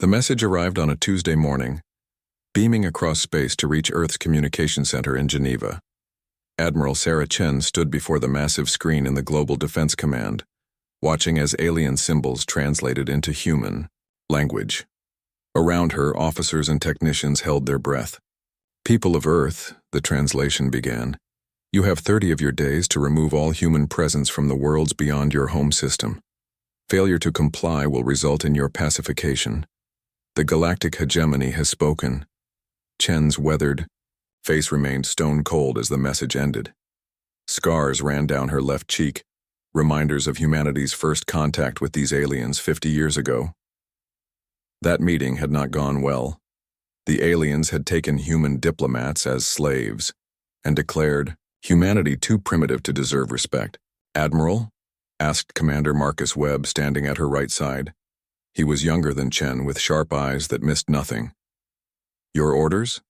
The message arrived on a Tuesday morning, beaming across space to reach Earth's communication center in Geneva. Admiral Sarah Chen stood before the massive screen in the Global Defense Command, watching as alien symbols translated into human language. Around her, officers and technicians held their breath. "People of Earth," the translation began, "you have 30 of your days to remove all human presence from the worlds beyond your home system. Failure to comply will result in your pacification. The Galactic Hegemony has spoken." Chen's weathered face remained stone cold as the message ended. Scars ran down her left cheek, reminders of humanity's first contact with these aliens 50 years ago. That meeting had not gone well. The aliens had taken human diplomats as slaves and declared humanity too primitive to deserve respect. "Admiral?" asked Commander Marcus Webb, standing at her right side. He was younger than Chen, with sharp eyes that missed nothing. "Your orders?"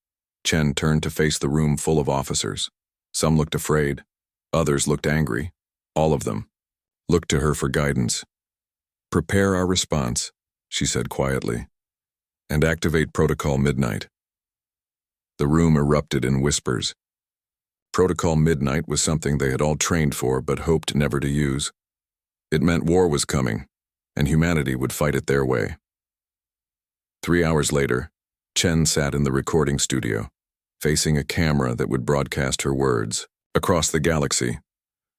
Chen turned to face the room full of officers. Some looked afraid, others looked angry. All of them looked to her for guidance. "Prepare our response," she said quietly, "and activate Protocol Midnight." The room erupted in whispers. Protocol Midnight was something they had all trained for but hoped never to use. It meant war was coming, and humanity would fight it their way. 3 hours later, Chen sat in the recording studio, facing a camera that would broadcast her words across the galaxy.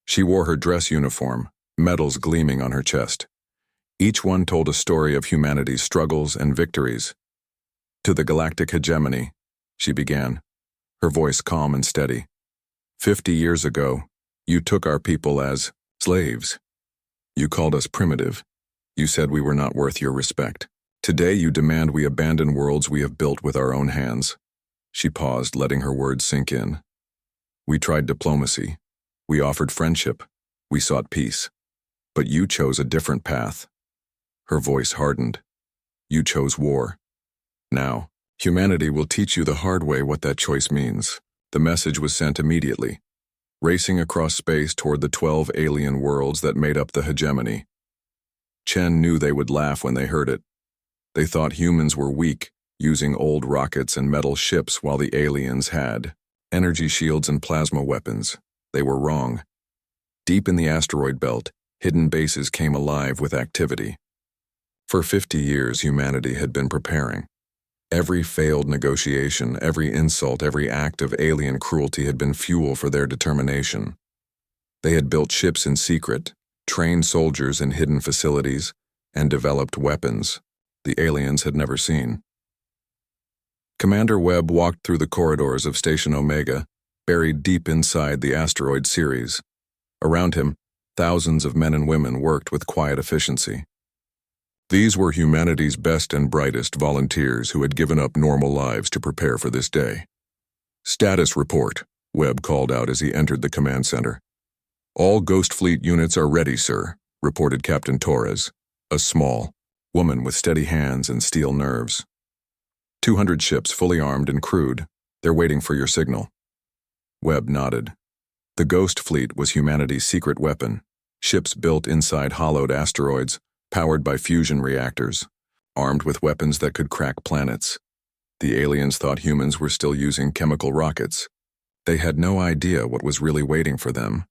She wore her dress uniform, medals gleaming on her chest. Each one told a story of humanity's struggles and victories. "To the Galactic Hegemony," she began, her voice calm and steady. "50 years ago, you took our people as slaves. You called us primitive. You said we were not worth your respect. Today you demand we abandon worlds we have built with our own hands." She paused, letting her words sink in. "We tried diplomacy. We offered friendship. We sought peace. But you chose a different path." Her voice hardened. "You chose war. Now, humanity will teach you the hard way what that choice means." The message was sent immediately, racing across space toward the 12 alien worlds that made up the hegemony. Chen knew they would laugh when they heard it. They thought humans were weak, using old rockets and metal ships while the aliens had energy shields and plasma weapons. They were wrong. Deep in the asteroid belt, hidden bases came alive with activity. For 50 years, humanity had been preparing. Every failed negotiation, every insult, every act of alien cruelty had been fuel for their determination. They had built ships in secret, trained soldiers in hidden facilities, and developed weapons the aliens had never seen. Commander Webb walked through the corridors of Station Omega, buried deep inside the asteroid series. Around him, thousands of men and women worked with quiet efficiency. These were humanity's best and brightest volunteers who had given up normal lives to prepare for this day. "Status report," Webb called out as he entered the command center. "All Ghost Fleet units are ready, sir," reported Captain Torres, a small woman with steady hands and steel nerves. 200 ships fully armed and crewed. They're waiting for your signal." Webb nodded. The Ghost Fleet was humanity's secret weapon, ships built inside hollowed asteroids, powered by fusion reactors, armed with weapons that could crack planets. The aliens thought humans were still using chemical rockets. They had no idea what was really waiting for them.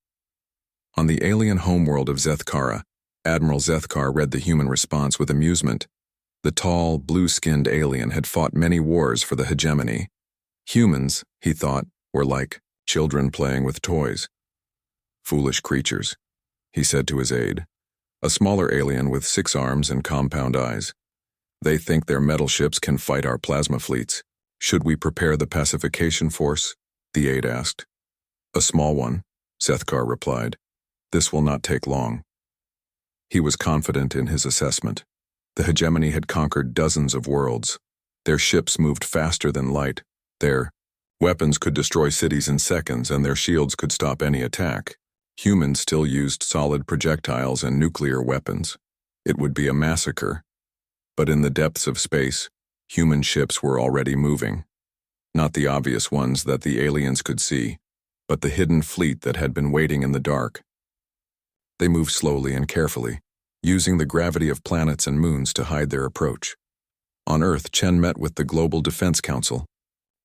On the alien homeworld of Zethkara, Admiral Zethkar read the human response with amusement. The tall, blue-skinned alien had fought many wars for the hegemony. Humans, he thought, were like children playing with toys. "Foolish creatures," he said to his aide, a smaller alien with 6 arms and compound eyes. "They think their metal ships can fight our plasma fleets. Should we prepare the pacification force?" the aide asked. "A small one," Zethkar replied. "This will not take long." He was confident in his assessment. The hegemony had conquered dozens of worlds. Their ships moved faster than light. Their weapons could destroy cities in seconds, and their shields could stop any attack. Humans still used solid projectiles and nuclear weapons. It would be a massacre. But in the depths of space, human ships were already moving. Not the obvious ones that the aliens could see, but the hidden fleet that had been waiting in the dark. They moved slowly and carefully, using the gravity of planets and moons to hide their approach. On Earth, Chen met with the Global Defense Council.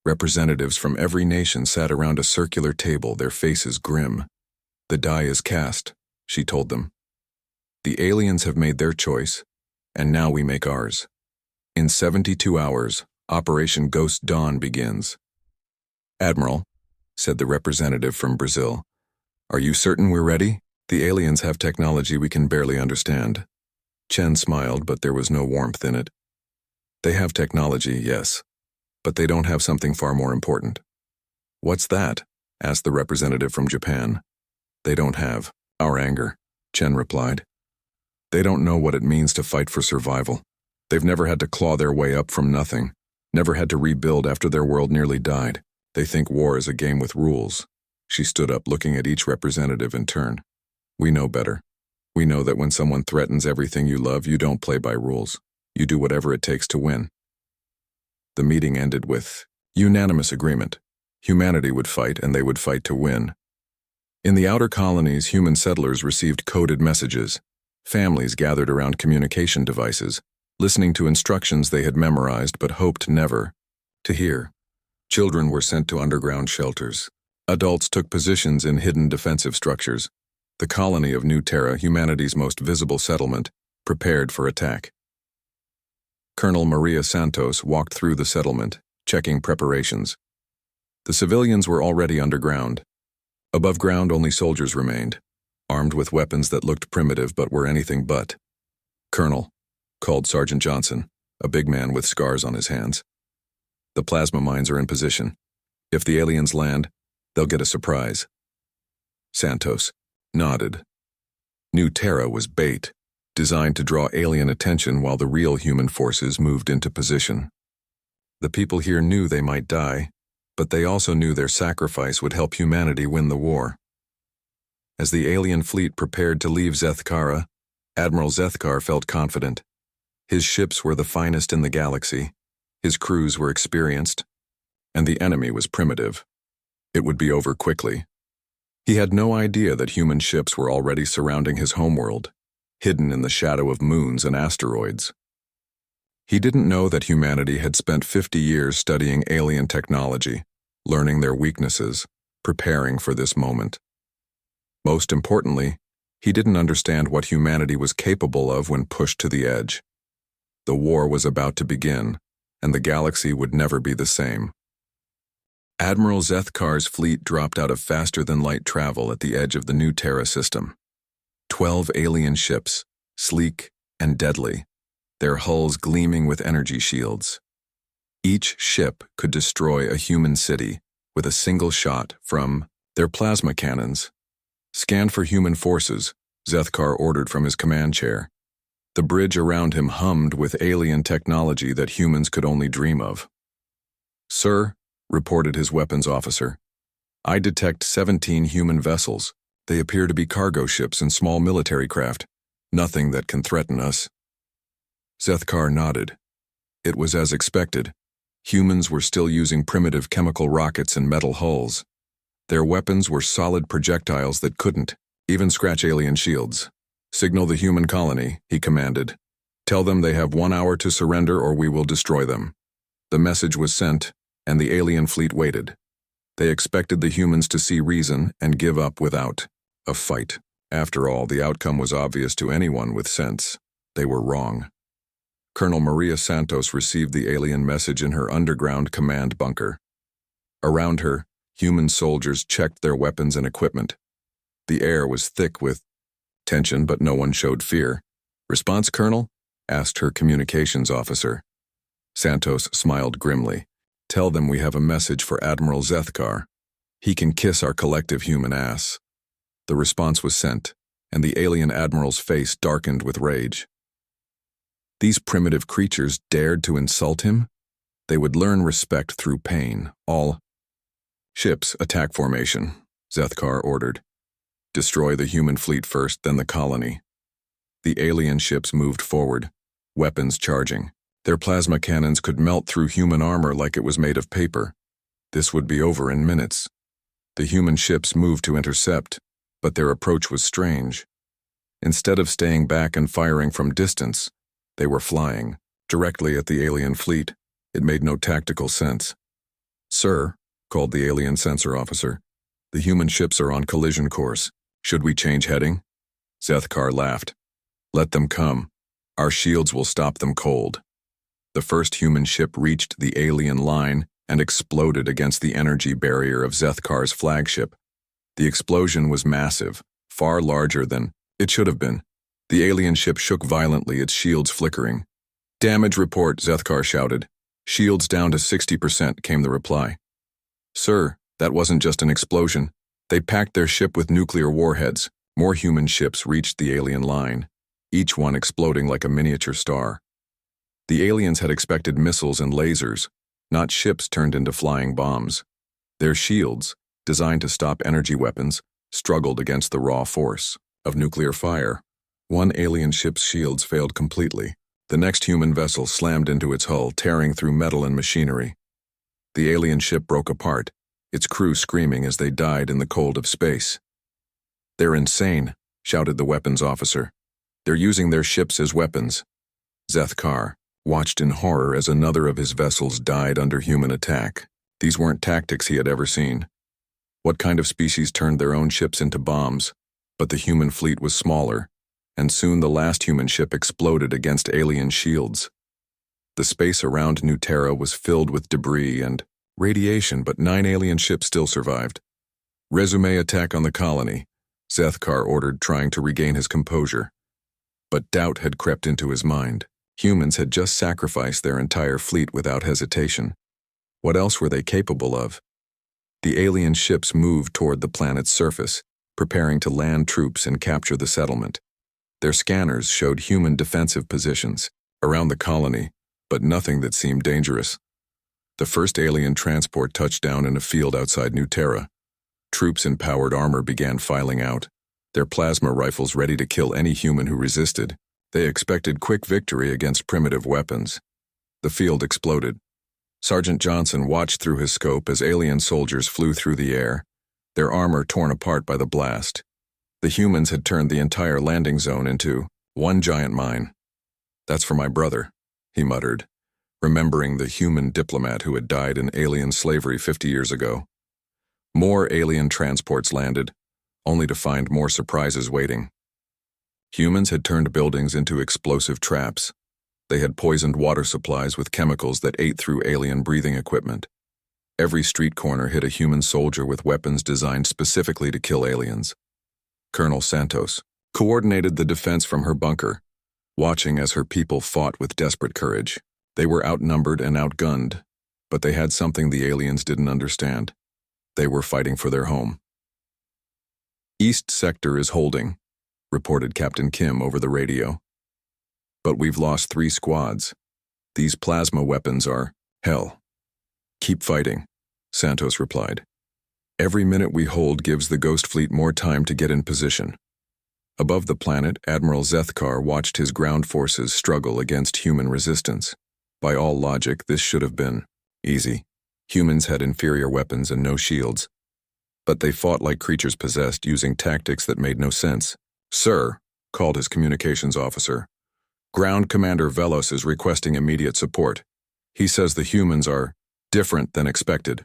Representatives from every nation sat around a circular table, their faces grim. "The die is cast," she told them. "The aliens have made their choice, and now we make ours. In 72 hours, Operation Ghost Dawn begins." "Admiral," said the representative from Brazil, "are you certain we're ready? The aliens have technology we can barely understand." Chen smiled, but there was no warmth in it. "They have technology, yes, but they don't have something far more important." "What's that?" asked the representative from Japan. "They don't have our anger," Chen replied. "They don't know what it means to fight for survival. They've never had to claw their way up from nothing, never had to rebuild after their world nearly died. They think war is a game with rules." She stood up, looking at each representative in turn. "We know better. We know that when someone threatens everything you love, you don't play by rules. You do whatever it takes to win." The meeting ended with unanimous agreement. Humanity would fight, and they would fight to win. In the outer colonies, human settlers received coded messages. Families gathered around communication devices, listening to instructions they had memorized but hoped never to hear. Children were sent to underground shelters. Adults took positions in hidden defensive structures. The colony of New Terra, humanity's most visible settlement, prepared for attack. Colonel Maria Santos walked through the settlement, checking preparations. The civilians were already underground. Above ground, only soldiers remained, armed with weapons that looked primitive but were anything but. "Colonel," called Sergeant Johnson, a big man with scars on his hands. "The plasma mines are in position. If the aliens land, they'll get a surprise." Santos nodded. New Terra was bait, designed to draw alien attention while the real human forces moved into position. The people here knew they might die, but they also knew their sacrifice would help humanity win the war. As the alien fleet prepared to leave Zethkara, Admiral Zethkar felt confident. His ships were the finest in the galaxy, his crews were experienced, and the enemy was primitive. It would be over quickly. He had no idea that human ships were already surrounding his homeworld, hidden in the shadow of moons and asteroids. He didn't know that humanity had spent 50 years studying alien technology, learning their weaknesses, preparing for this moment. Most importantly, he didn't understand what humanity was capable of when pushed to the edge. The war was about to begin, and the galaxy would never be the same. Admiral Zethkar's fleet dropped out of faster-than-light travel at the edge of the New Terra system. 12 alien ships, sleek and deadly, their hulls gleaming with energy shields. Each ship could destroy a human city with a single shot from their plasma cannons. "Scan for human forces," Zethkar ordered from his command chair. The bridge around him hummed with alien technology that humans could only dream of. "Sir," reported his weapons officer, "I detect 17 human vessels. They appear to be cargo ships and small military craft. Nothing that can threaten us." Zethkar nodded. It was as expected. Humans were still using primitive chemical rockets and metal hulls. Their weapons were solid projectiles that couldn't even scratch alien shields. "Signal the human colony," he commanded. "Tell them they have 1 hour to surrender or we will destroy them." The message was sent, and the alien fleet waited. They expected the humans to see reason and give up without a fight. After all, the outcome was obvious to anyone with sense. They were wrong. Colonel Maria Santos received the alien message in her underground command bunker. Around her, human soldiers checked their weapons and equipment. The air was thick with tension, but no one showed fear. "Response, Colonel?" asked her communications officer. Santos smiled grimly. "Tell them we have a message for Admiral Zethkar. He can kiss our collective human ass." The response was sent, and the alien admiral's face darkened with rage. These primitive creatures dared to insult him? They would learn respect through pain. "All ships, attack formation," Zethkar ordered. "Destroy the human fleet first, then the colony." The alien ships moved forward, weapons charging. Their plasma cannons could melt through human armor like it was made of paper. This would be over in minutes. The human ships moved to intercept, but their approach was strange. Instead of staying back and firing from distance, they were flying, directly at the alien fleet. It made no tactical sense. "Sir," called the alien sensor officer, "the human ships are on collision course. Should we change heading?" Zethkar laughed. "Let them come. Our shields will stop them cold." The first human ship reached the alien line and exploded against the energy barrier of Zethkar's flagship. The explosion was massive, far larger than it should have been. The alien ship shook violently, its shields flickering. "Damage report," Zethkar shouted. "Shields down to 60%, came the reply. "Sir, that wasn't just an explosion. They packed their ship with nuclear warheads." More human ships reached the alien line, each one exploding like a miniature star. The aliens had expected missiles and lasers, not ships turned into flying bombs. Their shields, designed to stop energy weapons, struggled against the raw force of nuclear fire. One alien ship's shields failed completely. The next human vessel slammed into its hull, tearing through metal and machinery. The alien ship broke apart, its crew screaming as they died in the cold of space. "They're insane," shouted the weapons officer. "They're using their ships as weapons." Zethkar watched in horror as another of his vessels died under human attack. These weren't tactics he had ever seen. What kind of species turned their own ships into bombs? But the human fleet was smaller, and soon the last human ship exploded against alien shields. The space around New Terra was filled with debris and radiation, but 9 alien ships still survived. "Resume attack on the colony," Zethkar ordered, trying to regain his composure. But doubt had crept into his mind. Humans had just sacrificed their entire fleet without hesitation. What else were they capable of? The alien ships moved toward the planet's surface, preparing to land troops and capture the settlement. Their scanners showed human defensive positions around the colony, but nothing that seemed dangerous. The first alien transport touched down in a field outside New Terra. Troops in powered armor began filing out, their plasma rifles ready to kill any human who resisted. They expected quick victory against primitive weapons. The field exploded. Sergeant Johnson watched through his scope as alien soldiers flew through the air, their armor torn apart by the blast. The humans had turned the entire landing zone into one giant mine. "That's for my brother," he muttered, remembering the human diplomat who had died in alien slavery 50 years ago. More alien transports landed, only to find more surprises waiting. Humans had turned buildings into explosive traps. They had poisoned water supplies with chemicals that ate through alien breathing equipment. Every street corner hid a human soldier with weapons designed specifically to kill aliens. Colonel Santos coordinated the defense from her bunker, watching as her people fought with desperate courage. They were outnumbered and outgunned, but they had something the aliens didn't understand. They were fighting for their home. "East Sector is holding," reported Captain Kim over the radio. "But we've lost 3 squads. These plasma weapons are hell." "Keep fighting," Santos replied. "Every minute we hold gives the Ghost Fleet more time to get in position." Above the planet, Admiral Zethkar watched his ground forces struggle against human resistance. By all logic, this should have been easy. Humans had inferior weapons and no shields. But they fought like creatures possessed, using tactics that made no sense. "Sir," called his communications officer, "Ground Commander Velos is requesting immediate support. He says the humans are different than expected."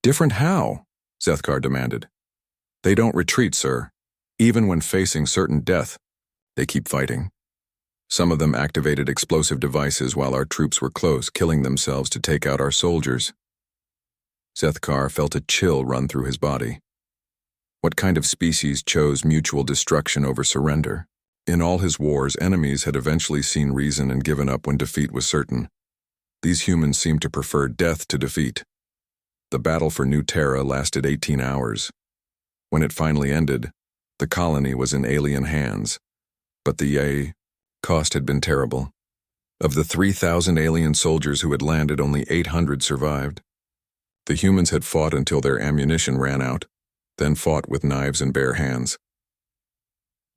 "Different how?" Zethkar demanded. "They don't retreat, sir. Even when facing certain death, they keep fighting. Some of them activated explosive devices while our troops were close, killing themselves to take out our soldiers." Zethkar felt a chill run through his body. What kind of species chose mutual destruction over surrender? In all his wars, enemies had eventually seen reason and given up when defeat was certain. These humans seemed to prefer death to defeat. The battle for New Terra lasted 18 hours. When it finally ended, the colony was in alien hands, but the cost had been terrible. Of the 3,000 alien soldiers who had landed, only 800 survived. The humans had fought until their ammunition ran out, then fought with knives and bare hands.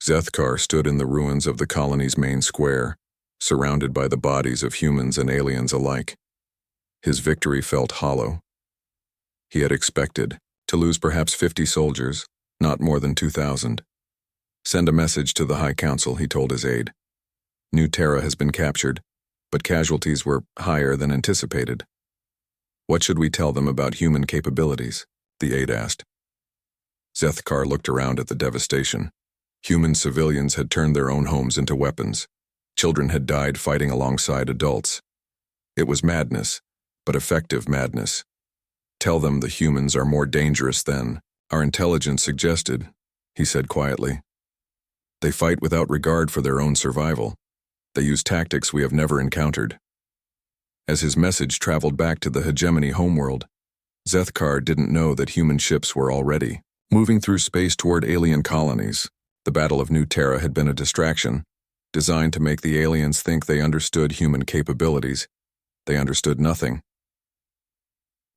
Zethkar stood in the ruins of the colony's main square, surrounded by the bodies of humans and aliens alike. His victory felt hollow. He had expected to lose perhaps 50 soldiers, not more than 2,000. "Send a message to the High Council," he told his aide. "New Terra has been captured. but casualties were higher than anticipated. What should we tell them about human capabilities? The aide asked. Zethkar looked around at the devastation. Human civilians had turned their own homes into weapons. Children had died fighting alongside adults. It was madness, but effective madness. Tell them the humans are more dangerous than our intelligence suggested, he said quietly. They fight without regard for their own survival. They use tactics we have never encountered. As his message traveled back to the hegemony homeworld, Zethkar didn't know that human ships were already moving through space toward alien colonies. The Battle of New Terra had been a distraction, designed to make the aliens think they understood human capabilities. They understood nothing.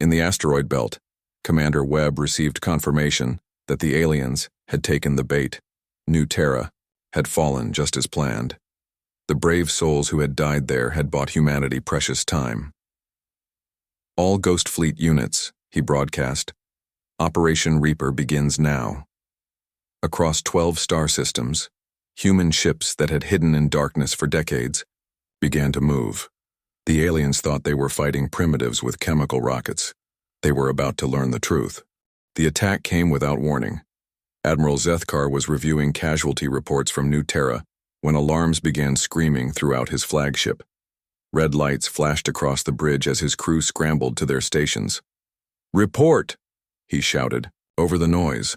In the asteroid belt, Commander Webb received confirmation that the aliens had taken the bait. New Terra had fallen just as planned. The brave souls who had died there had bought humanity precious time. All Ghost Fleet units, he broadcast. Operation Reaper begins now. Across 12 star systems, human ships that had hidden in darkness for decades began to move. The aliens thought they were fighting primitives with chemical rockets. They were about to learn the truth. The attack came without warning. Admiral Zethkar was reviewing casualty reports from New Terra when alarms began screaming throughout his flagship. Red lights flashed across the bridge as his crew scrambled to their stations. "Report!" he shouted, over the noise.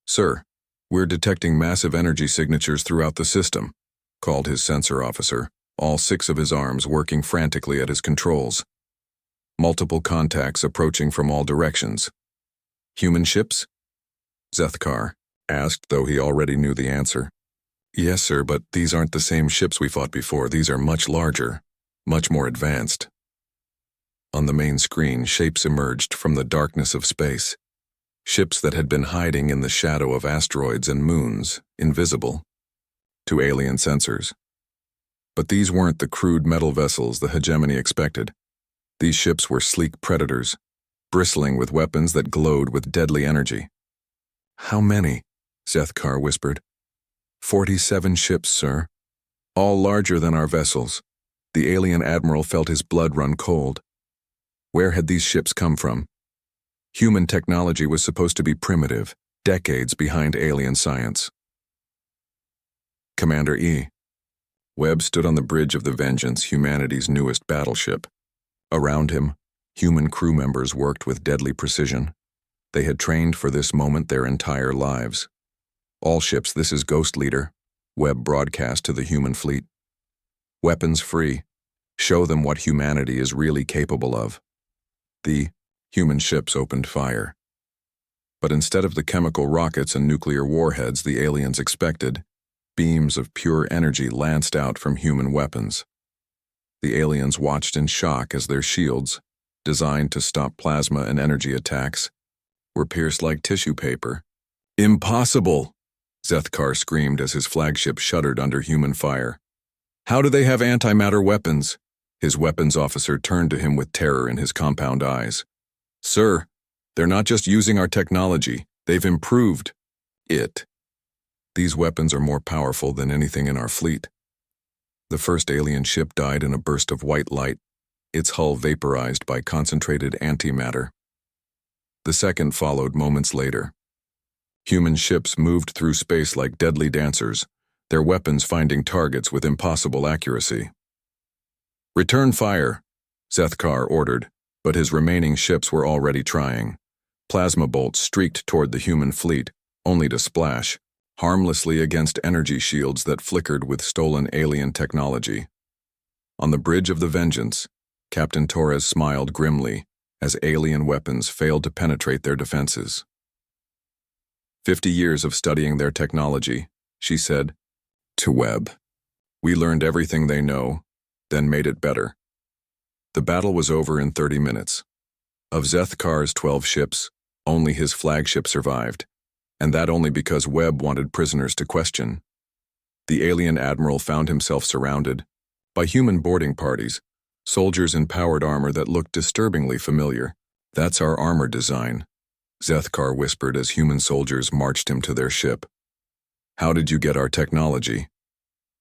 "Sir, we're detecting massive energy signatures throughout the system," called his sensor officer, all 6 of his arms working frantically at his controls. Multiple contacts approaching from all directions. "Human ships?" Zethkar asked, though he already knew the answer. "Yes, sir, but these aren't the same ships we fought before. These are much larger, much more advanced." On the main screen, shapes emerged from the darkness of space. Ships that had been hiding in the shadow of asteroids and moons, invisible to alien sensors. But these weren't the crude metal vessels the hegemony expected. These ships were sleek predators, bristling with weapons that glowed with deadly energy. "How many?" Zethkar whispered. 47 ships, sir. All larger than our vessels." The alien admiral felt his blood run cold. Where had these ships come from? Human technology was supposed to be primitive, decades behind alien science. Commander E. Webb stood on the bridge of the Vengeance, humanity's newest battleship. Around him, human crew members worked with deadly precision. They had trained for this moment their entire lives. "All ships, this is Ghost Leader," Webb broadcast to the human fleet. "Weapons free. Show them what humanity is really capable of." The human ships opened fire. But instead of the chemical rockets and nuclear warheads the aliens expected, beams of pure energy lanced out from human weapons. The aliens watched in shock as their shields, designed to stop plasma and energy attacks, were pierced like tissue paper. "Impossible!" Zethkar screamed as his flagship shuddered under human fire. "How do they have antimatter weapons?" His weapons officer turned to him with terror in his compound eyes. "Sir, they're not just using our technology, they've improved it. These weapons are more powerful than anything in our fleet." The first alien ship died in a burst of white light, its hull vaporized by concentrated antimatter. The second followed moments later. Human ships moved through space like deadly dancers, their weapons finding targets with impossible accuracy. "Return fire," Zethkar ordered, but his remaining ships were already trying. Plasma bolts streaked toward the human fleet, only to splash harmlessly against energy shields that flickered with stolen alien technology. On the bridge of the Vengeance, Captain Torres smiled grimly as alien weapons failed to penetrate their defenses. 50 years of studying their technology, she said to Webb. "We learned everything they know, then made it better." The battle was over in 30 minutes. Of Zethkar's 12 ships, only his flagship survived, and that only because Webb wanted prisoners to question. The alien admiral found himself surrounded by human boarding parties, soldiers in powered armor that looked disturbingly familiar. "That's our armor design," Zethkar whispered as human soldiers marched him to their ship. "How did you get our technology?"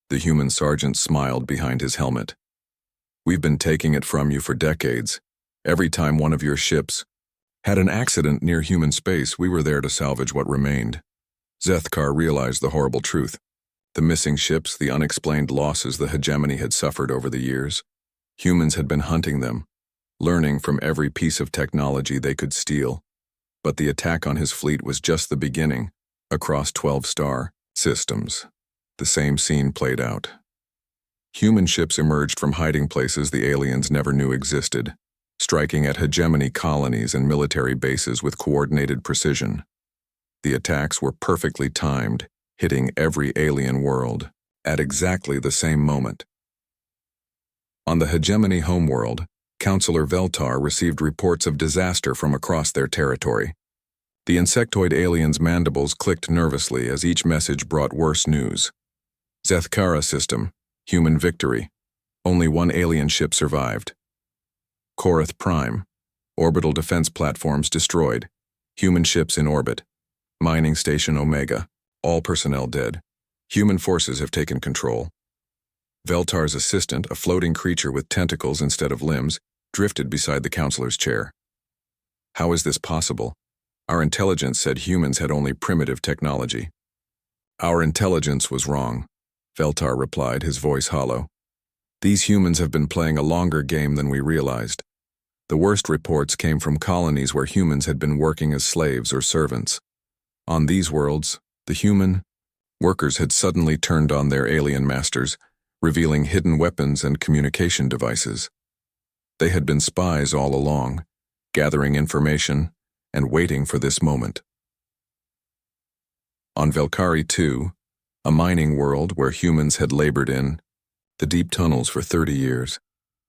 The human sergeant smiled behind his helmet. We've been taking it from you for decades. Every time one of your ships had an accident near human space, we were there to salvage what remained. Zethkar realized the horrible truth. The missing ships, the unexplained losses the hegemony had suffered over the years. Humans had been hunting them, learning from every piece of technology they could steal. But the attack on his fleet was just the beginning. Across 12-star systems, the same scene played out. Human ships emerged from hiding places the aliens never knew existed, striking at hegemony colonies and military bases with coordinated precision. The attacks were perfectly timed, hitting every alien world at exactly the same moment. On the hegemony homeworld, Counselor Veltar received reports of disaster from across their territory. The insectoid aliens' mandibles clicked nervously as each message brought worse news. Zethkara system, human victory. Only one alien ship survived. Korath Prime, orbital defense platforms destroyed. Human ships in orbit. Mining station Omega, all personnel dead. Human forces have taken control. Veltar's assistant, a floating creature with tentacles instead of limbs, drifted beside the counselor's chair. How is this possible? Our intelligence said humans had only primitive technology. Our intelligence was wrong, Veltar replied, his voice hollow. These humans have been playing a longer game than we realized. The worst reports came from colonies where humans had been working as slaves or servants. On these worlds, the human workers had suddenly turned on their alien masters, revealing hidden weapons and communication devices. They had been spies all along, gathering information and waiting for this moment. On Velkari 2, a mining world where humans had labored in the deep tunnels for 30 years,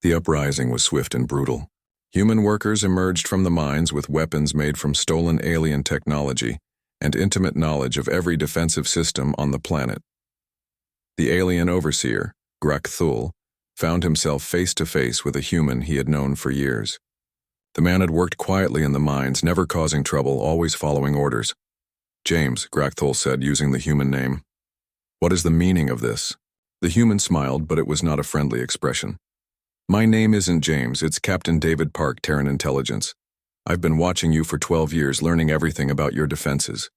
the uprising was swift and brutal. Human workers emerged from the mines with weapons made from stolen alien technology and intimate knowledge of every defensive system on the planet. The alien overseer, Grak Thul, found himself face to face with a human he had known for years. The man had worked quietly in the mines, never causing trouble, always following orders. James, Grak Thul said, using the human name. What is the meaning of this? The human smiled, but it was not a friendly expression. My name isn't James, it's Captain David Park, Terran Intelligence. I've been watching you for 12 years, learning everything about your defenses.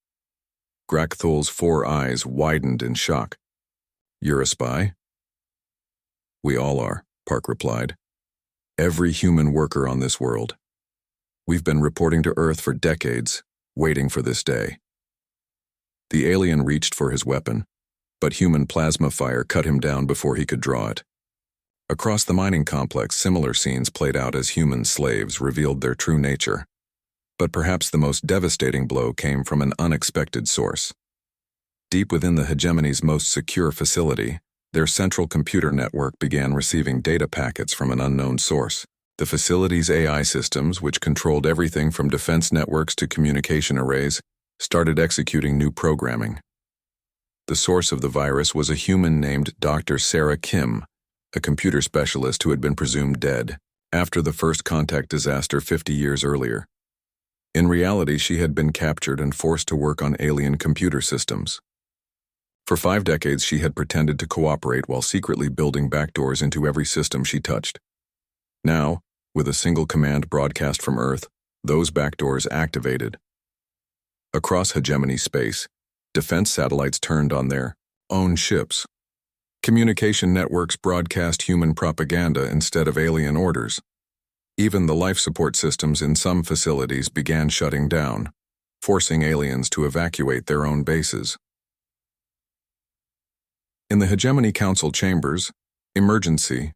Grak Thul's 4 eyes widened in shock. You're a spy? We all are, Park replied. Every human worker on this world. We've been reporting to Earth for decades, waiting for this day. The alien reached for his weapon, but human plasma fire cut him down before he could draw it. Across the mining complex, similar scenes played out as human slaves revealed their true nature. But perhaps the most devastating blow came from an unexpected source. Deep within the hegemony's most secure facility, their central computer network began receiving data packets from an unknown source. The facility's AI systems, which controlled everything from defense networks to communication arrays, started executing new programming. The source of the virus was a human named Dr. Sarah Kim, a computer specialist who had been presumed dead after the first contact disaster 50 years earlier. In reality, she had been captured and forced to work on alien computer systems. For 5 decades, she had pretended to cooperate while secretly building backdoors into every system she touched. Now, with a single command broadcast from Earth, those backdoors activated. Across hegemony space, defense satellites turned on their own ships. Communication networks broadcast human propaganda instead of alien orders. Even the life support systems in some facilities began shutting down, forcing aliens to evacuate their own bases. In the Hegemony Council chambers, emergency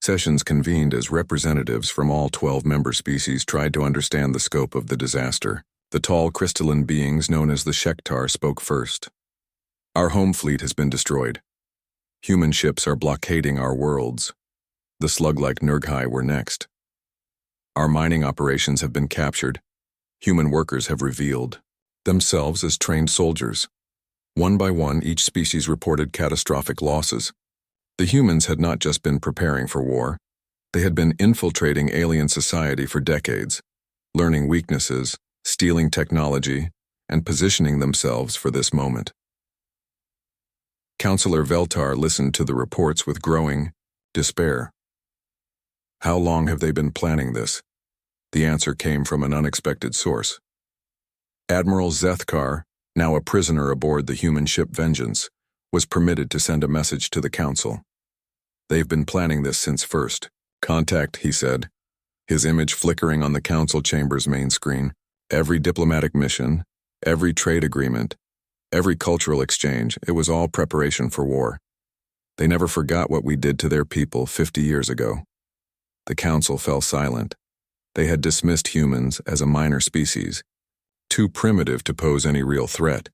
sessions convened as representatives from all 12 member species tried to understand the scope of the disaster. The tall crystalline beings known as the Shektar spoke first. Our home fleet has been destroyed. Human ships are blockading our worlds. The slug-like Nurghai were next. Our mining operations have been captured. Human workers have revealed themselves as trained soldiers. One by one, each species reported catastrophic losses. The humans had not just been preparing for war. They had been infiltrating alien society for decades, learning weaknesses, stealing technology, and positioning themselves for this moment. Counselor Veltar listened to the reports with growing despair. How long have they been planning this? The answer came from an unexpected source. Admiral Zethkar, now a prisoner aboard the human ship Vengeance, was permitted to send a message to the Council. They've been planning this since first contact, he said, his image flickering on the Council chamber's main screen. Every diplomatic mission, every trade agreement, every cultural exchange, it was all preparation for war. They never forgot what we did to their people 50 years ago. The Council fell silent. They had dismissed humans as a minor species, too primitive to pose any real threat.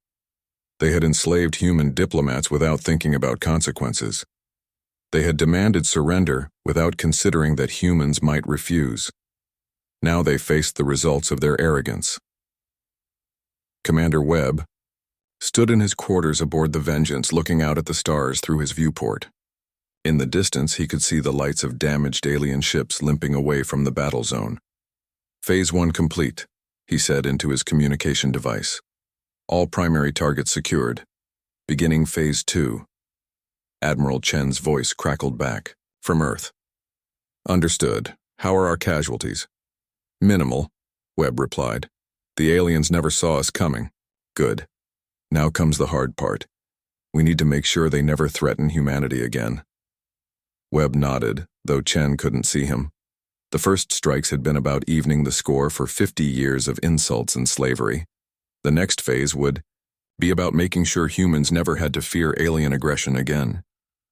They had enslaved human diplomats without thinking about consequences. They had demanded surrender without considering that humans might refuse. Now they faced the results of their arrogance. Commander Webb stood in his quarters aboard the Vengeance, looking out at the stars through his viewport. In the distance, he could see the lights of damaged alien ships limping away from the battle zone. Phase 1 complete, he said into his communication device. All primary targets secured. Beginning Phase 2. Admiral Chen's voice crackled back, from Earth. Understood. How are our casualties? Minimal, Webb replied. The aliens never saw us coming. Good. Now comes the hard part. We need to make sure they never threaten humanity again. Webb nodded, though Chen couldn't see him. The first strikes had been about evening the score for 50 years of insults and slavery. The next phase would be about making sure humans never had to fear alien aggression again.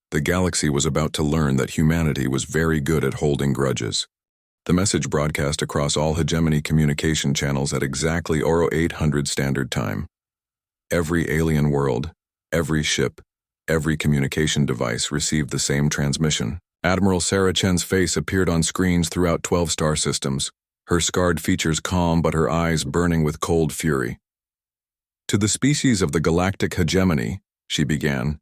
The galaxy was about to learn that humanity was very good at holding grudges. The message broadcast across all hegemony communication channels at exactly 0800 Standard Time. Every alien world, every ship, every communication device received the same transmission. Admiral Sarah Chen's face appeared on screens throughout 12 star systems, her scarred features calm but her eyes burning with cold fury. To the species of the galactic hegemony, she began,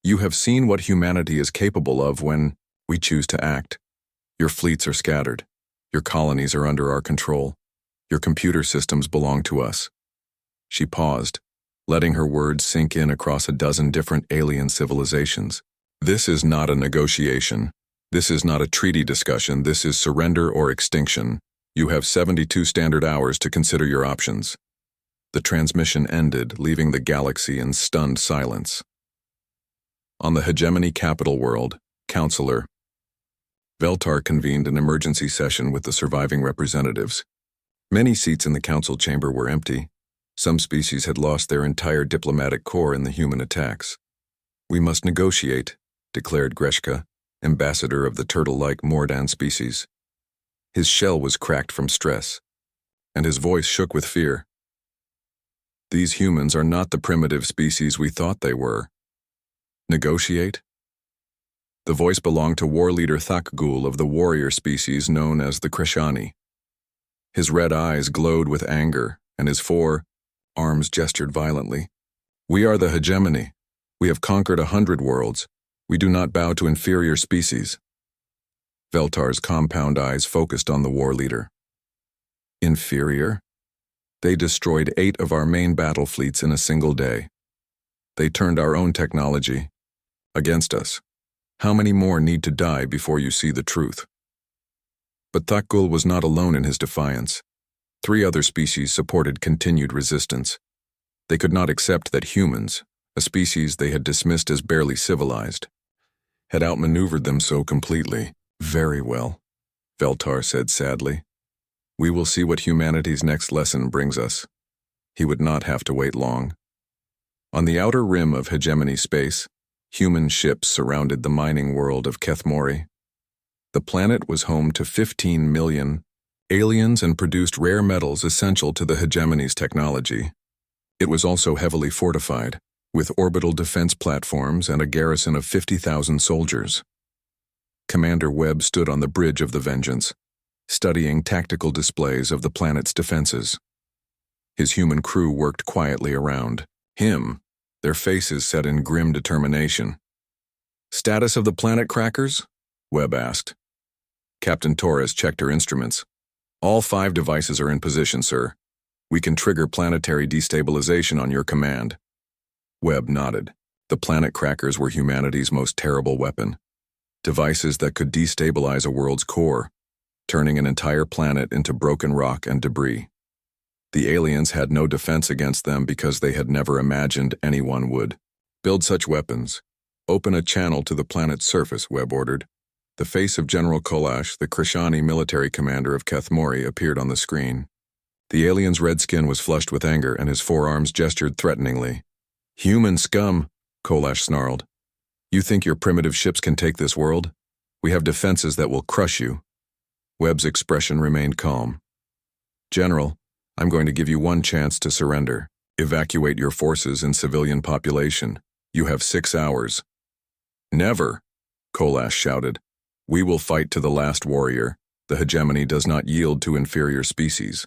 you have seen what humanity is capable of when we choose to act. Your fleets are scattered. Your colonies are under our control. Your computer systems belong to us. She paused, letting her words sink in across a dozen different alien civilizations. This is not a negotiation. This is not a treaty discussion. This is surrender or extinction. You have 72 standard hours to consider your options. The transmission ended, leaving the galaxy in stunned silence. On the hegemony capital world, Counselor Veltar convened an emergency session with the surviving representatives. Many seats in the council chamber were empty. Some species had lost their entire diplomatic corps in the human attacks. We must negotiate, declared Greshka, ambassador of the turtle-like Mordan species. His shell was cracked from stress, and his voice shook with fear. These humans are not the primitive species we thought they were. Negotiate? The voice belonged to war leader Thakgul of the warrior species known as the Krishani. His red eyes glowed with anger, and his arms gestured violently. We are the hegemony. We have conquered 100 worlds. We do not bow to inferior species. Veltar's compound eyes focused on the war leader. Inferior? They destroyed 8 of our main battle fleets in a single day. They turned our own technology against us. How many more need to die before you see the truth? But Thakgul was not alone in his defiance. 3 other species supported continued resistance. They could not accept that humans, a species they had dismissed as barely civilized, had outmaneuvered them so completely. Very well, Veltar said sadly. We will see what humanity's next lesson brings us. He would not have to wait long. On the outer rim of hegemony space, human ships surrounded the mining world of Kethmori. The planet was home to 15 million aliens and produced rare metals essential to the hegemony's technology. It was also heavily fortified, with orbital defense platforms and a garrison of 50,000 soldiers. Commander Webb stood on the bridge of the Vengeance, studying tactical displays of the planet's defenses. His human crew worked quietly around him, their faces set in grim determination. Status of the planet crackers? Webb asked. Captain Torres checked her instruments. All 5 devices are in position, sir. We can trigger planetary destabilization on your command. Webb nodded. The planet crackers were humanity's most terrible weapon. devices that could destabilize a world's core, turning an entire planet into broken rock and debris. The aliens had no defense against them because they had never imagined anyone would build such weapons. Open a channel to the planet's surface, Webb ordered. The face of General Kolash, the Krishani military commander of Kethmori, appeared on the screen. The alien's red skin was flushed with anger, and his forearms gestured threateningly. "Human scum," Kolash snarled. "You think your primitive ships can take this world? We have defenses that will crush you." Webb's expression remained calm. "General, I'm going to give you one chance to surrender. Evacuate your forces and civilian population. You have 6 hours." "Never," Kolash shouted. "We will fight to the last warrior. The hegemony does not yield to inferior species."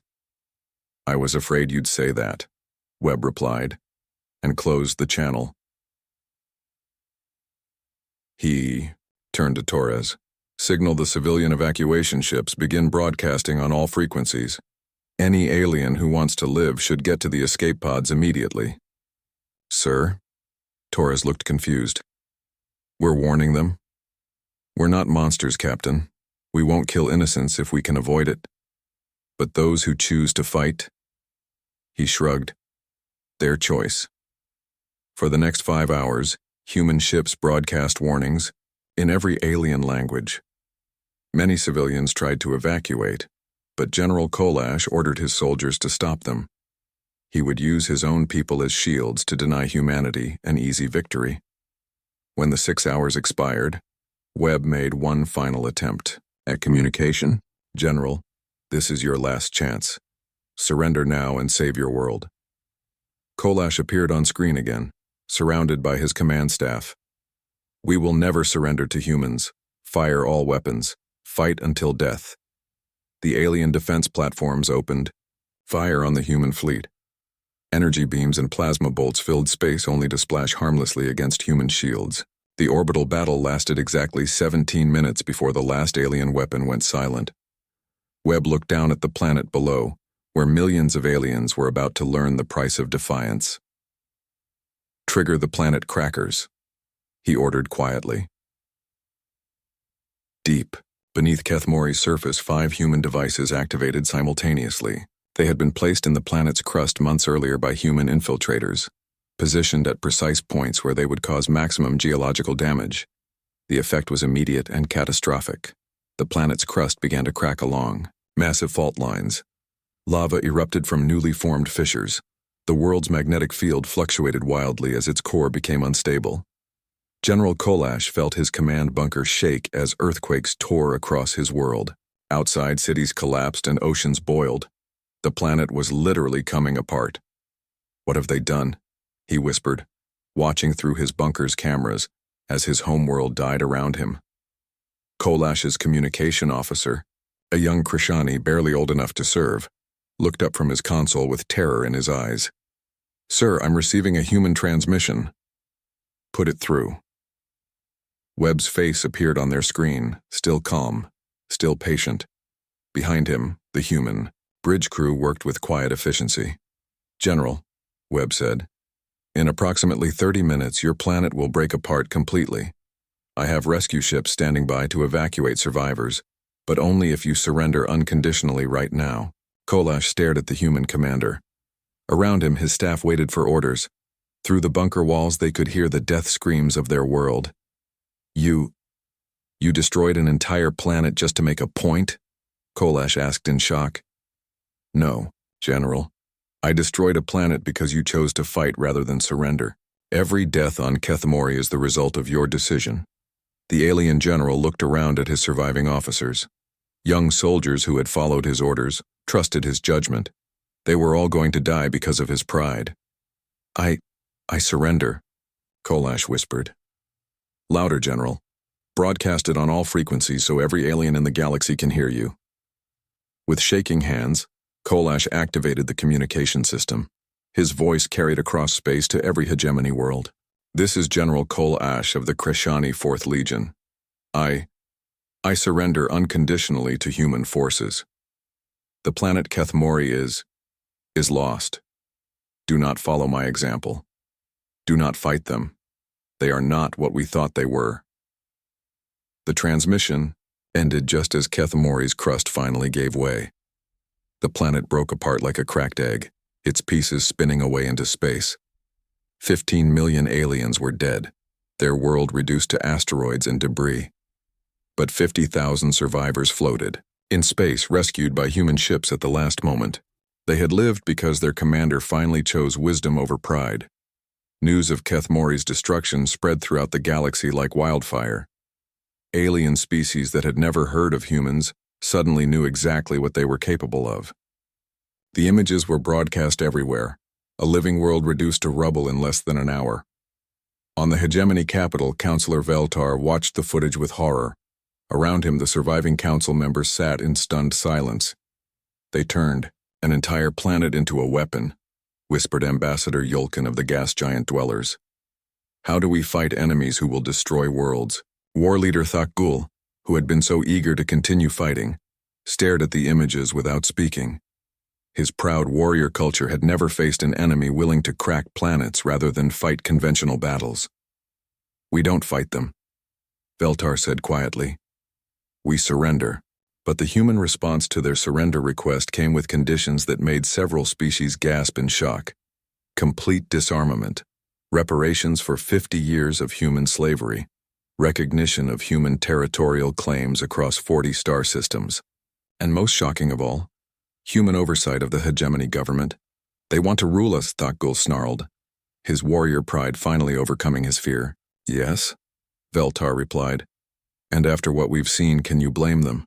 "I was afraid you'd say that," Webb replied, and closed the channel. He turned to Torres. "Signal the civilian evacuation ships, begin broadcasting on all frequencies. Any alien who wants to live should get to the escape pods immediately." "Sir?" Torres looked confused. "We're warning them." "We're not monsters, Captain. We won't kill innocents if we can avoid it. But those who choose to fight," he shrugged, "their choice." For the next 5 hours, human ships broadcast warnings in every alien language. Many civilians tried to evacuate, but General Kolash ordered his soldiers to stop them. He would use his own people as shields to deny humanity an easy victory. When the 6 hours expired, Webb made one final attempt at communication. "General, this is your last chance. Surrender now and save your world." Kolash appeared on screen again, surrounded by his command staff. "We will never surrender to humans. Fire all weapons. Fight until death." The alien defense platforms opened. Fire on the human fleet. Energy beams and plasma bolts filled space only to splash harmlessly against human shields. The orbital battle lasted exactly 17 minutes before the last alien weapon went silent. Webb looked down at the planet below, where millions of aliens were about to learn the price of defiance. "Trigger the planet crackers," he ordered quietly. Deep beneath Kethmori's surface, 5 human devices activated simultaneously. They had been placed in the planet's crust months earlier by human infiltrators, positioned at precise points where they would cause maximum geological damage. The effect was immediate and catastrophic. The planet's crust began to crack along massive fault lines. Lava erupted from newly formed fissures. The world's magnetic field fluctuated wildly as its core became unstable. General Kolash felt his command bunker shake as earthquakes tore across his world. Outside, cities collapsed and oceans boiled. The planet was literally coming apart. "What have they done?" he whispered, watching through his bunker's cameras as his homeworld died around him. Kolash's communication officer, a young Krishani barely old enough to serve, looked up from his console with terror in his eyes. "Sir, I'm receiving a human transmission." "Put it through." Webb's face appeared on their screen, still calm, still patient. Behind him, the human bridge crew worked with quiet efficiency. "General," Webb said, "in approximately 30 minutes your planet will break apart completely. I have rescue ships standing by to evacuate survivors, but only if you surrender unconditionally right now." Kolash stared at the human commander. Around him, his staff waited for orders. Through the bunker walls they could hear the death screams of their world. You destroyed an entire planet just to make a point?" Kolash asked in shock. "No, General. I destroyed a planet because you chose to fight rather than surrender. Every death on Kethmori is the result of your decision." The alien general looked around at his surviving officers. Young soldiers who had followed his orders, trusted his judgment. They were all going to die because of his pride. I surrender," Kolash whispered. "Louder, General. Broadcast it on all frequencies so every alien in the galaxy can hear you." With shaking hands, Kolash activated the communication system. His voice carried across space to every hegemony world. "This is General Kolash of the Krishani 4th Legion. I surrender unconditionally to human forces. The planet Kethmori is lost. Do not follow my example. Do not fight them. They are not what we thought they were." The transmission ended just as Kethamori's crust finally gave way. The planet broke apart like a cracked egg, its pieces spinning away into space. 15 million aliens were dead, their world reduced to asteroids and debris. But 50,000 survivors floated, in space, rescued by human ships at the last moment. They had lived because their commander finally chose wisdom over pride. News of Kethamori's destruction spread throughout the galaxy like wildfire. Alien species that had never heard of humans suddenly knew exactly what they were capable of. The images were broadcast everywhere, a living world reduced to rubble in less than an hour. On the hegemony capital, Councillor Veltar watched the footage with horror. Around him, the surviving council members sat in stunned silence. They turned an entire planet into a weapon, whispered Ambassador Yulkin of the gas giant dwellers. How do we fight enemies who will destroy worlds? War leader Thakgul, who had been so eager to continue fighting, stared at the images without speaking. His proud warrior culture had never faced an enemy willing to crack planets rather than fight conventional battles. We don't fight them, Veltar said quietly. We surrender. But the human response to their surrender request came with conditions that made several species gasp in shock. Complete disarmament, reparations for 50 years of human slavery, recognition of human territorial claims across 40 star systems, and most shocking of all, human oversight of the hegemony government. They want to rule us, Thakgul snarled, his warrior pride finally overcoming his fear. Yes, Veltar replied. And after what we've seen, can you blame them?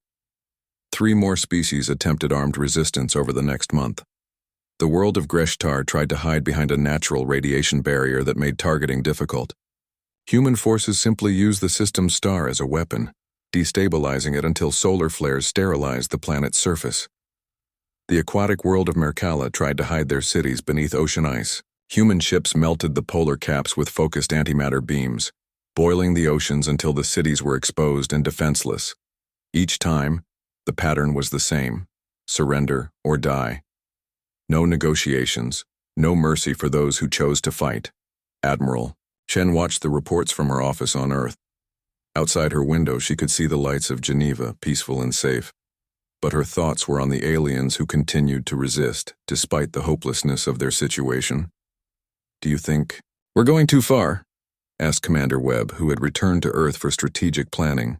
3 more species attempted armed resistance over the next month. The world of Greshtar tried to hide behind a natural radiation barrier that made targeting difficult. Human forces simply used the system's star as a weapon, destabilizing it until solar flares sterilized the planet's surface. The aquatic world of Merkala tried to hide their cities beneath ocean ice. Human ships melted the polar caps with focused antimatter beams, boiling the oceans until the cities were exposed and defenseless. Each time, the pattern was the same: surrender or die. No negotiations, no mercy for those who chose to fight. Admiral Chen watched the reports from her office on Earth. Outside her window, she could see the lights of Geneva, peaceful and safe. But her thoughts were on the aliens who continued to resist, despite the hopelessness of their situation. Do you think we're going too far? Asked Commander Webb, who had returned to Earth for strategic planning.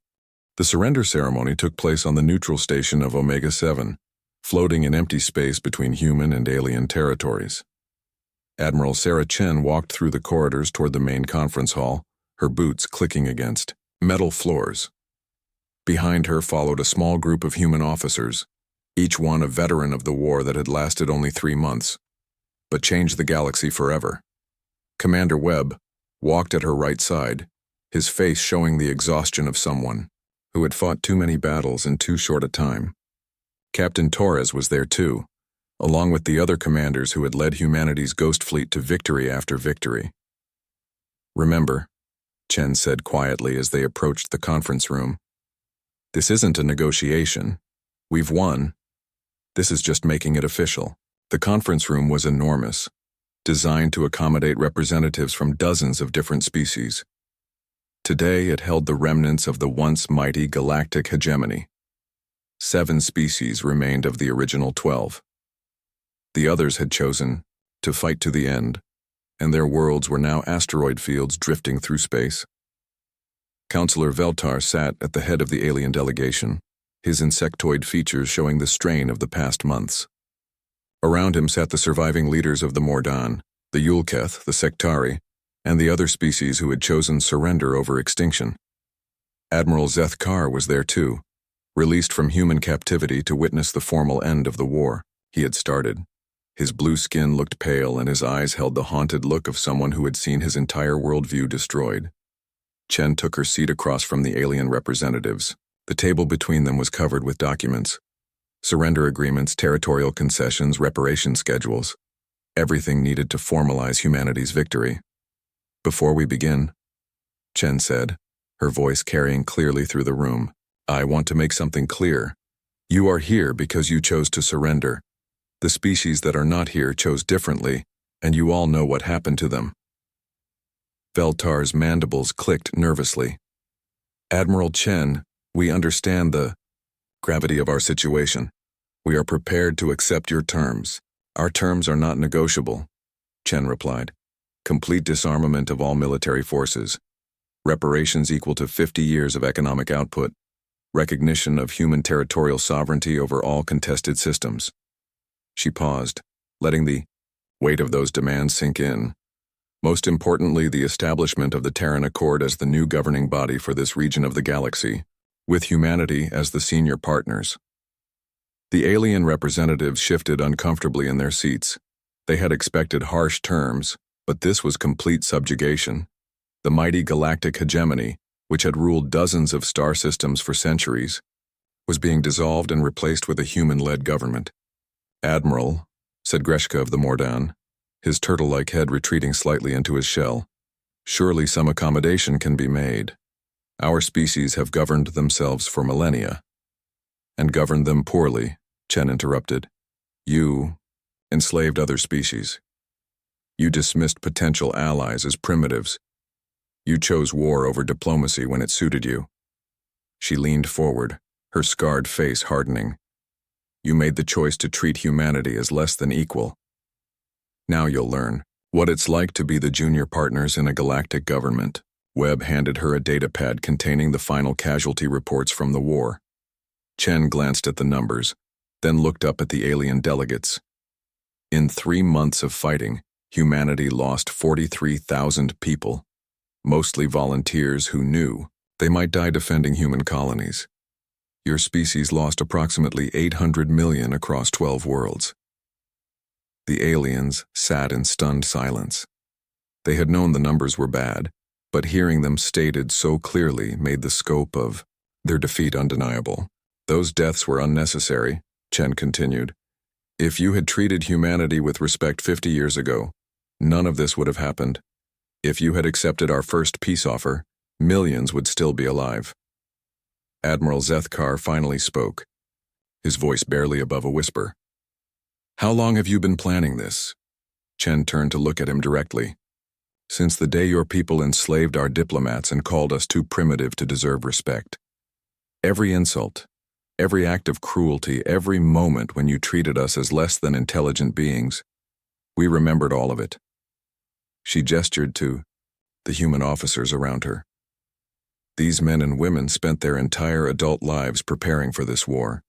The surrender ceremony took place on the neutral station of Omega-7, floating in empty space between human and alien territories. Admiral Sarah Chen walked through the corridors toward the main conference hall, her boots clicking against metal floors. Behind her followed a small group of human officers, each one a veteran of the war that had lasted only 3 months, but changed the galaxy forever. Commander Webb walked at her right side, his face showing the exhaustion of someone who had fought too many battles in too short a time. Captain Torres was there too, along with the other commanders who had led humanity's ghost fleet to victory after victory. Remember, Chen said quietly as they approached the conference room, this isn't a negotiation. We've won. This is just making it official. The conference room was enormous, designed to accommodate representatives from dozens of different species. Today it held the remnants of the once mighty galactic hegemony. 7 species remained of the original 12. The others had chosen to fight to the end, and their worlds were now asteroid fields drifting through space. Councillor Veltar sat at the head of the alien delegation, his insectoid features showing the strain of the past months. Around him sat the surviving leaders of the Mordan, the Yulketh, the Sectari, and the other species who had chosen surrender over extinction. Admiral Zethkar was there too, released from human captivity to witness the formal end of the war he had started. His blue skin looked pale and his eyes held the haunted look of someone who had seen his entire worldview destroyed. Chen took her seat across from the alien representatives. The table between them was covered with documents. Surrender agreements, territorial concessions, reparation schedules. Everything needed to formalize humanity's victory. Before we begin, Chen said, her voice carrying clearly through the room, I want to make something clear. You are here because you chose to surrender. The species that are not here chose differently, and you all know what happened to them. Veltar's mandibles clicked nervously. Admiral Chen, we understand the gravity of our situation. We are prepared to accept your terms. Our terms are not negotiable, Chen replied. Complete disarmament of all military forces. Reparations equal to 50 years of economic output. Recognition of human territorial sovereignty over all contested systems. She paused, letting the weight of those demands sink in. Most importantly, the establishment of the Terran Accord as the new governing body for this region of the galaxy, with humanity as the senior partners. The alien representatives shifted uncomfortably in their seats. They had expected harsh terms, but this was complete subjugation. The mighty galactic hegemony, which had ruled dozens of star systems for centuries, was being dissolved and replaced with a human-led government. Admiral, said Greshka of the Mordan, his turtle-like head retreating slightly into his shell, surely some accommodation can be made. Our species have governed themselves for millennia. And governed them poorly, Chen interrupted. You enslaved other species. You dismissed potential allies as primitives. You chose war over diplomacy when it suited you. She leaned forward, her scarred face hardening. You made the choice to treat humanity as less than equal. Now you'll learn what it's like to be the junior partners in a galactic government. Webb handed her a datapad containing the final casualty reports from the war. Chen glanced at the numbers, then looked up at the alien delegates. In 3 months of fighting, humanity lost 43,000 people, mostly volunteers who knew they might die defending human colonies. Your species lost approximately 800 million across 12 worlds. The aliens sat in stunned silence. They had known the numbers were bad, but hearing them stated so clearly made the scope of their defeat undeniable. Those deaths were unnecessary, Chen continued. If you had treated humanity with respect 50 years ago, none of this would have happened. If you had accepted our first peace offer, millions would still be alive. Admiral Zethkar finally spoke, his voice barely above a whisper. How long have you been planning this? Chen turned to look at him directly. Since the day your people enslaved our diplomats and called us too primitive to deserve respect. Every insult, every act of cruelty, every moment when you treated us as less than intelligent beings, we remembered all of it. She gestured to the human officers around her. These men and women spent their entire adult lives preparing for this war.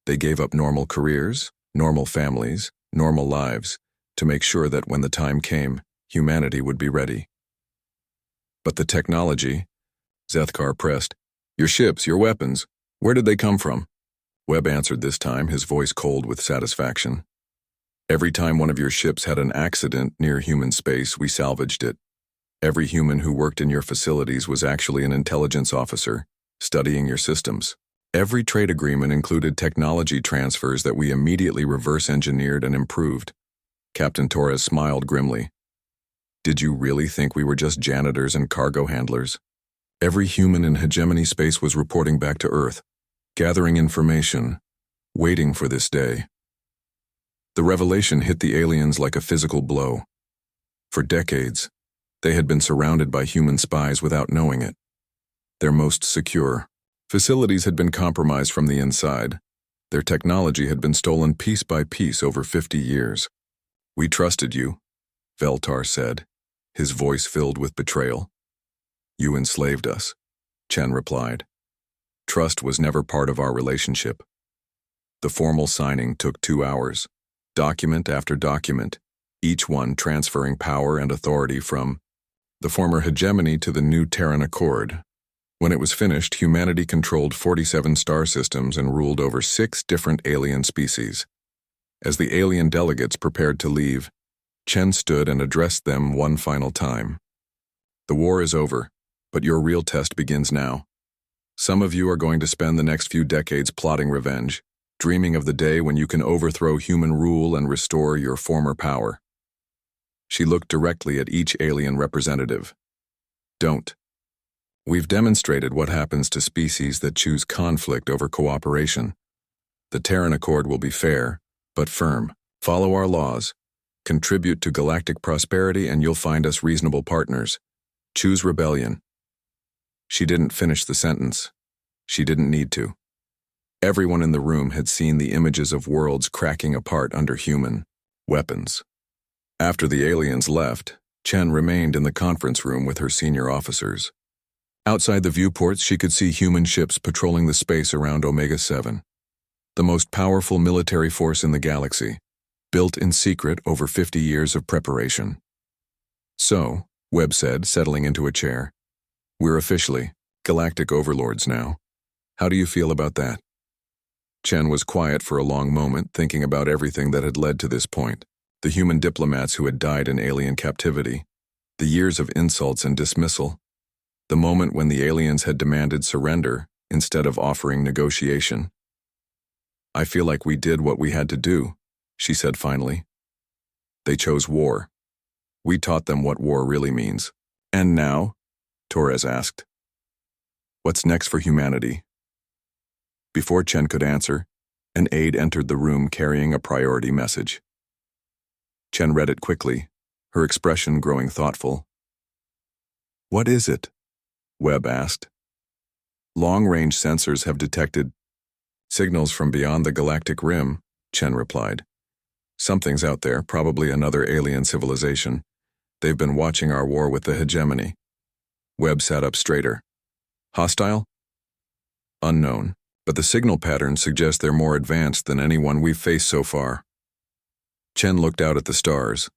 They gave up normal careers, normal families, normal lives, to make sure that when the time came, humanity would be ready. But the technology, Zethkar pressed, your ships, your weapons, where did they come from? Webb answered this time, his voice cold with satisfaction. Every time one of your ships had an accident near human space, we salvaged it. Every human who worked in your facilities was actually an intelligence officer, studying your systems. Every trade agreement included technology transfers that we immediately reverse-engineered and improved. Captain Torres smiled grimly. Did you really think we were just janitors and cargo handlers? Every human in hegemony space was reporting back to Earth, gathering information, waiting for this day. The revelation hit the aliens like a physical blow. For decades, they had been surrounded by human spies without knowing it. Their most secure facilities had been compromised from the inside. Their technology had been stolen piece by piece over 50 years. We trusted you, Veltar said, his voice filled with betrayal. You enslaved us, Chen replied. Trust was never part of our relationship. The formal signing took 2 hours, document after document, each one transferring power and authority from the former hegemony to the new Terran Accord. When it was finished, humanity controlled 47 star systems and ruled over 6 different alien species. As the alien delegates prepared to leave, Chen stood and addressed them one final time. The war is over, but your real test begins now. Some of you are going to spend the next few decades plotting revenge, dreaming of the day when you can overthrow human rule and restore your former power. She looked directly at each alien representative. Don't. We've demonstrated what happens to species that choose conflict over cooperation. The Terran Accord will be fair, but firm. Follow our laws. Contribute to galactic prosperity and you'll find us reasonable partners. Choose rebellion. She didn't finish the sentence. She didn't need to. Everyone in the room had seen the images of worlds cracking apart under human weapons. After the aliens left, Chen remained in the conference room with her senior officers. Outside the viewports, she could see human ships patrolling the space around Omega-7, the most powerful military force in the galaxy, built in secret over 50 years of preparation. So, Webb said, settling into a chair, we're officially galactic overlords now. How do you feel about that? Chen was quiet for a long moment, thinking about everything that had led to this point. The human diplomats who had died in alien captivity, the years of insults and dismissal, the moment when the aliens had demanded surrender instead of offering negotiation. I feel like we did what we had to do, she said finally. They chose war. We taught them what war really means. And now? Torres asked. What's next for humanity? Before Chen could answer, an aide entered the room carrying a priority message. Chen read it quickly, her expression growing thoughtful. What is it? Webb asked. Long-range sensors have detected signals from beyond the galactic rim, Chen replied. Something's out there, probably another alien civilization. They've been watching our war with the hegemony. Webb sat up straighter. Hostile? Unknown, but the signal patterns suggest they're more advanced than anyone we've faced so far. Chen looked out at the stars,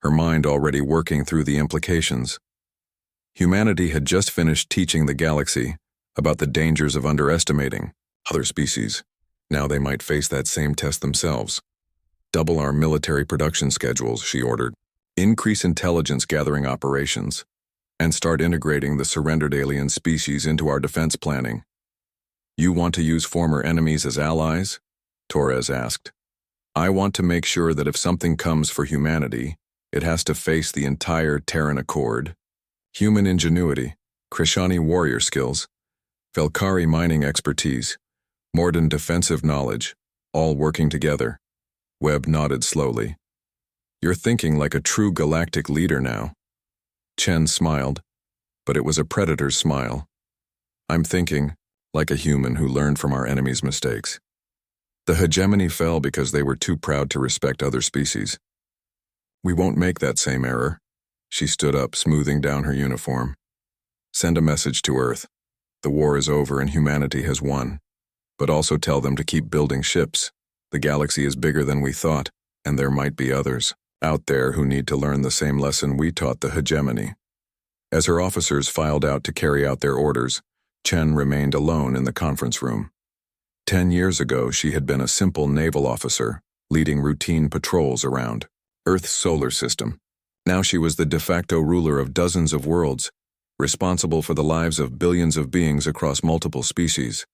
her mind already working through the implications. Humanity had just finished teaching the galaxy about the dangers of underestimating other species. Now they might face that same test themselves. Double our military production schedules, she ordered. Increase intelligence gathering operations, and start integrating the surrendered alien species into our defense planning. You want to use former enemies as allies? Torres asked. I want to make sure that if something comes for humanity, it has to face the entire Terran Accord. Human ingenuity, Krishani warrior skills, Velkari mining expertise, Morden defensive knowledge, all working together. Webb nodded slowly. You're thinking like a true galactic leader now. Chen smiled, but it was a predator's smile. I'm thinking like a human who learned from our enemy's mistakes. The hegemony fell because they were too proud to respect other species. We won't make that same error. She stood up, smoothing down her uniform. Send a message to Earth. The war is over and humanity has won. But also tell them to keep building ships. The galaxy is bigger than we thought, and there might be others out there who need to learn the same lesson we taught the hegemony. As her officers filed out to carry out their orders, Chen remained alone in the conference room. 10 years ago, she had been a simple naval officer, leading routine patrols around Earth's solar system. Now she was the de facto ruler of dozens of worlds, responsible for the lives of billions of beings across multiple species.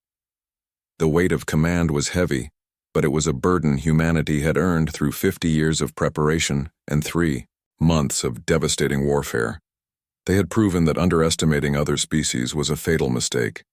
The weight of command was heavy, but it was a burden humanity had earned through 50 years of preparation and 3 months of devastating warfare. They had proven that underestimating other species was a fatal mistake.